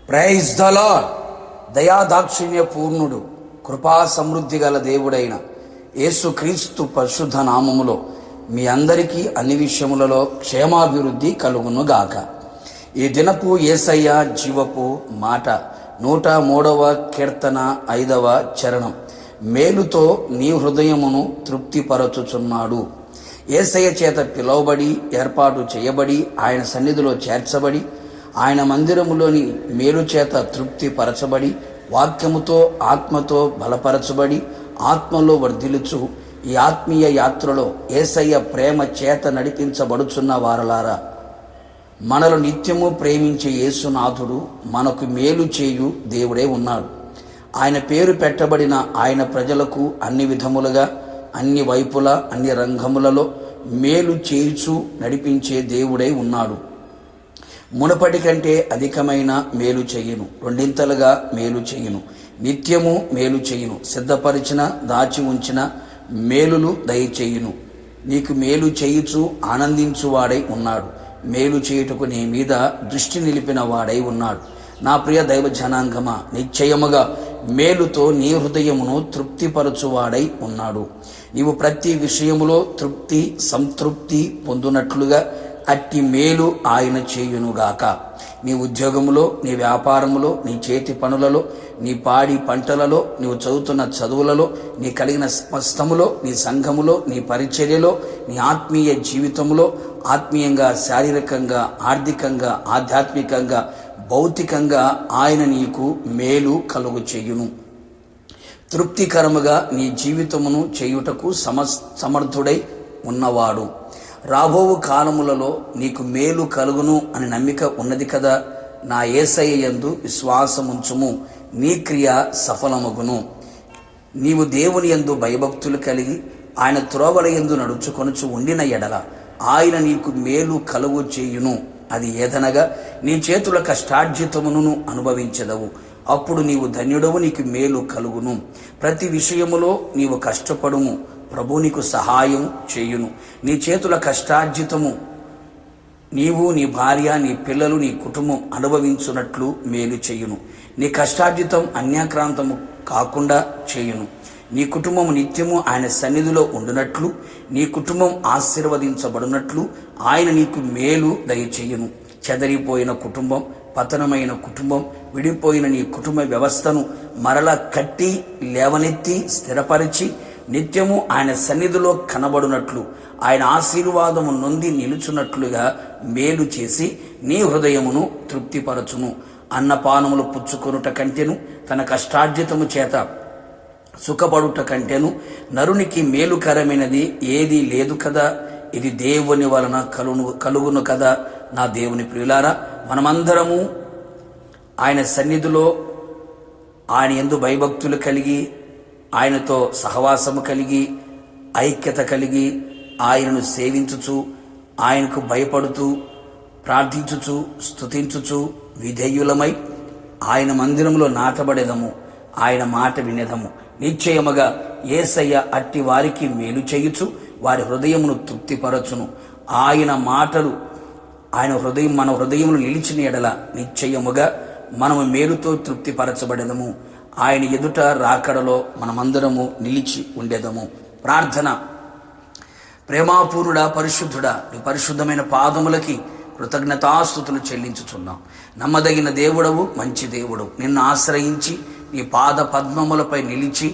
Praise the lord. దయాదాక్షిణ్య పూర్ణుడు, కృపా సమృద్ధి గల దేవుడైన యేసుక్రీస్తు పరిశుద్ధ నామములో మీ అందరికీ అన్ని విషయములలో క్షేమాభివృద్ధి కలుగునుగాక. ఈ దినపు యేసయ్య జీవపు మాట 103వ కీర్తన 5వ చరణం. మేలుతో నీ హృదయమును తృప్తిపరచుచున్నాడు. యేసయ్య చేత పిలువబడి ఏర్పాటు చేయబడి ఆయన సన్నిధిలో చేర్చబడి ఆయన మందిరములోని మేలు చేత తృప్తిపరచబడి వాక్యముతో ఆత్మతో బలపరచబడి ఆత్మలో వర్ధిల్లుచు ఈ ఆత్మీయ యాత్రలో యేసయ్య ప్రేమ చేత నడిపించబడుచున్న వారలారా, మనలో నిత్యము ప్రేమించే యేసునాథుడు మనకు మేలు చేయు దేవుడే ఉన్నాడు. ఆయన పేరు పెట్టబడిన ఆయన ప్రజలకు అన్ని విధములుగా అన్ని వైపులా అన్ని రంగములలో మేలు చేయుచు నడిపించే దేవుడై ఉన్నాడు. మునపటి కంటే అధికమైన మేలు చెయ్యును, రెండింతలుగా మేలు చెయ్యును, నిత్యము మేలు చెయ్యును, సిద్ధపరిచిన దాచి ఉంచిన మేలులు దయచేయును. నీకు మేలు చేయుచు ఆనందించువాడై ఉన్నాడు. మేలు చేయుటకు నీ మీద దృష్టి నిలిపిన వాడై ఉన్నాడు. నా ప్రియ దైవ జనాంగమా, నిశ్చయముగా మేలుతో నీ హృదయమును తృప్తిపరచువాడై ఉన్నాడు. నీవు ప్రతి విషయములో తృప్తి సంతృప్తి పొందునట్లుగా అట్టి మేలు ఆయన చేయునుగాక. నీ ఉద్యోగములో, నీ వ్యాపారములో, నీ చేతి పనులలో, నీ పాడి పంటలలో, నీవు చదువుతున్న చదువులలో, నీ కలిగిన స్పష్టములో, నీ సంఘములో, నీ పరిచర్యలో, నీ ఆత్మీయ జీవితంలో, ఆత్మీయంగా, శారీరకంగా, ఆర్థికంగా, ఆధ్యాత్మికంగా, భౌతికంగా ఆయన నీకు మేలు కలుగు చేయును. తృప్తికరముగా నీ జీవితమును చేయుటకు సమర్థుడై ఉన్నవాడు. రాబోవు కాలములలో నీకు మేలు కలుగును అని నమ్మిక ఉన్నది కదా. నా యేసయ్య యందు విశ్వాసముంచుము, నీ క్రియ సఫలమగును. నీవు దేవుని యందు భయభక్తులు కలిగి ఆయన త్రోవల యందు నడుచుకొనుచు ఉండిన ఎడల ఆయన నీకు మేలు కలుగు చేయును. అది ఏదనగా నీ చేతుల కష్టార్జితమును అనుభవించదవు. అప్పుడు నీవు ధన్యుడవు, నీకు మేలు కలుగును. ప్రతి విషయములో నీవు కష్టపడుము, ప్రభు నీకు సహాయం చేయును. నీ చేతుల కష్టార్జితము నీవు, నీ భార్య, నీ పిల్లలు, నీ కుటుంబం అనుభవించున్నట్లు మేలు చేయును. నీ కష్టార్జితం అన్యాక్రాంతము కాకుండా చేయును. నీ కుటుంబం నిత్యము ఆయన సన్నిధిలో ఉండునట్లు, నీ కుటుంబం ఆశీర్వదించబడినట్లు ఆయన నీకు మేలు దయచేయును. చెదరిపోయిన కుటుంబం, పతనమైన కుటుంబం, విడిపోయిన నీ కుటుంబ వ్యవస్థను మరలా కట్టి లేవనెత్తి స్థిరపరిచి నిత్యము ఆయన సన్నిధిలో కనబడునట్లు, ఆయన ఆశీర్వాదము నొంది నిలుచున్నట్లుగా మేలు చేసి నీ హృదయమును తృప్తిపరచును. అన్నపానములు పుచ్చుకొనుట కంటెను, తన కష్టార్జితము చేత సుఖపడుట కంటెను నరునికి మేలుకరమైనది ఏదీ లేదు కదా. ఇది దేవుని వలన కలుగును కదా. నా దేవుని ప్రియులారా, మనమందరము ఆయన సన్నిధిలో ఆయన యందు భయభక్తులు కలిగి ఆయనతో సహవాసము కలిగి ఐక్యత కలిగి ఆయనను సేవించుచు ఆయనకు భయపడుతూ ప్రార్థించుచు స్తుతించుచు విధేయులమై ఆయన మందిరంలో నాటబడేదము, ఆయన మాట వినేదము. నిశ్చయముగా యేసయ్య అట్టి వారికి మేలు చేయుచు వారి హృదయమును తృప్తిపరచును. ఆయన మాటలు మన హృదయమును నిలిచిన ఎడల నిశ్చయముగా మనము మేలుతో తృప్తిపరచబడేదము. ఆయన ఎదుట రాకడలో మనమందరము నిలిచి ఉండేదము. ప్రార్థన. ప్రేమాపూర్ణుడా, పరిశుద్ధుడా, నీ పరిశుద్ధమైన పాదములకి కృతజ్ఞతాస్తుతులు చెల్లించుచున్నాం. నమ్మదగిన దేవుడవు, మంచి దేవుడవు. నిన్ను ఆశ్రయించి నీ పాద పద్మములపై నిలిచి,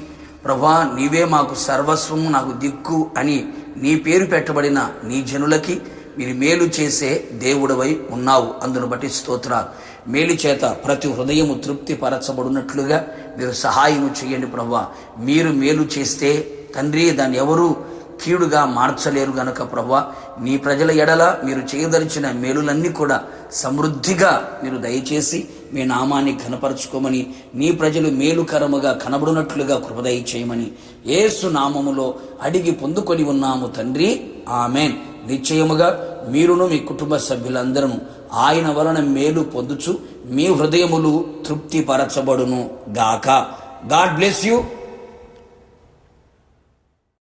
ప్రభా నీవే మాకు సర్వస్వము, నాకు దిక్కు అని నీ పేరు పెట్టబడిన నీ జనులకి మీరు మేలు చేసే దేవుడవై ఉన్నావు. అందును బట్టి స్తోత్రాలు. మేలు చేత ప్రతి హృదయము తృప్తి పరచబడినట్లుగా మీరు సహాయము చేయండి ప్రభువా. మీరు మేలు చేస్తే తండ్రి దాన్ని ఎవరు కీడుగా మార్చలేరు గనుక ప్రభువా, నీ ప్రజల ఎడల మీరు చేయదలిచిన మేలులన్నీ కూడా సమృద్ధిగా మీరు దయచేసి మీ నామాన్ని ఘనపరచుకోమని, నీ ప్రజలు మేలుకరముగా కనబడినట్లుగా కృప దయచేయమని యేసు నామములో అడిగి పొందుకొని ఉన్నాము తండ్రి, ఆమెన్. నిశ్చయముగా మీరును మీ కుటుంబ సభ్యులందరూ ఆయన వలన మేలు పొందుచు మీ హృదయములు తృప్తిపరచబడును గాక. God bless you.